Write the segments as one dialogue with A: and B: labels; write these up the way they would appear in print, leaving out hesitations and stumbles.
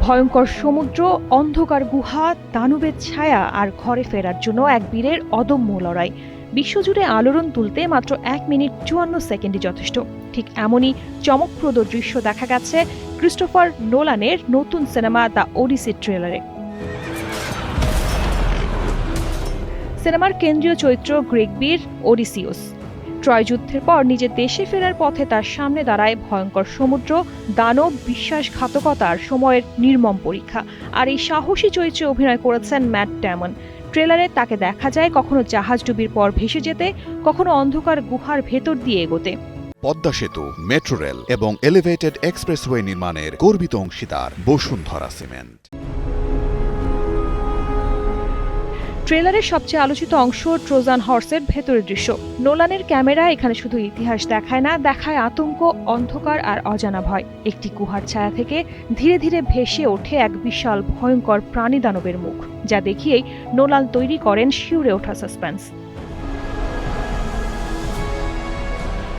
A: ভয়ঙ্কর সমুদ্র, অন্ধকার গুহা, দানবের ছায়া আর ঘরে ফেরার জন্য এক বীরের অদম্য লড়াই। বিশ্বজুড়ে আলোড়ন তুলতে মাত্র 1 মিনিট 54 সেকেন্ডই যথেষ্ট। ঠিক এমনই চমকপ্রদ দৃশ্য দেখা গেছে ক্রিস্টোফার নোলানের নতুন সিনেমা দ্য ওডিসি ট্রেলারে। সিনেমার কেন্দ্রীয় চরিত্র গ্রিক বীর ওডিসিউস। ট্রয় যুদ্ধের পর নিজের দেশে ফেরার পথে তার সামনে দাঁড়ায় ভয়ঙ্কর সমুদ্র, দানব, বিশ্বাসঘাতকতার সময়ের নির্মম পরীক্ষা। আর এই সাহসী চরিত্রে অভিনয় করেছেন ম্যাট ডেমন। ট্রেলারে তাকে দেখা যায় কখনো জাহাজডুবির পর ভেসে যেতে, কখনো অন্ধকার গুহার ভেতর দিয়ে এগোতে।
B: পদ্মা সেতু, মেট্রো রেল এবং এলিভেটেড এক্সপ্রেসওয়ে নির্মাণের গর্বিত অংশীদার বসুন্ধরা সিমেন্ট।
A: ট্রেলারের সবচেয়ে আলোচিত অংশ ট্রোজান হর্সের ভেতরের দৃশ্য। নোলানের ক্যামেরা এখানে শুধু ইতিহাস দেখায় না, দেখায় আতঙ্ক, অন্ধকার আর অজানা ভয়। একটি গুহার ছায়া থেকে ধীরে ধীরে ভেসে ওঠে এক বিশাল ভয়ঙ্কর প্রাণী দানবের মুখ, যা দেখিয়েই নোলান তৈরি করেন শিউরে ওঠা সাসপেন্স।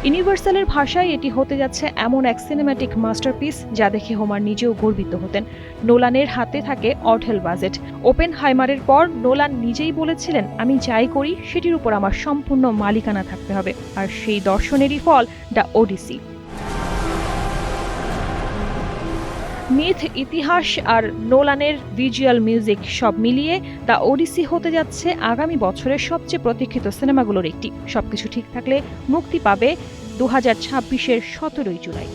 A: ইউনিভার্সালের ভাষায় এটি হতে যাচ্ছে এমন এক সিনেম্যাটিক মাস্টারপিস যা দেখে হোমার নিজেও গর্বিত হতেন। নোলানের হাতে থাকে অঢেল বাজেট। ওপেনহাইমারের পর নোলান নিজেই বলেছিলেন, আমি যাই করি সেটির উপর আমার সম্পূর্ণ মালিকানা থাকতে হবে। আর সেই দর্শনেরই ফল দ্য ওডিসি। মিথ, ইতিহাস আর নোলানের ভিজুয়াল মিউজিক সব মিলিয়ে দ্য ওডিসি হতে যাচ্ছে আগামী বছরের সবচেয়ে প্রতীক্ষিত সিনেমাগুলোর একটি। সবকিছু ঠিক থাকলে মুক্তি পাবে 2026-এর 17 জুলাই।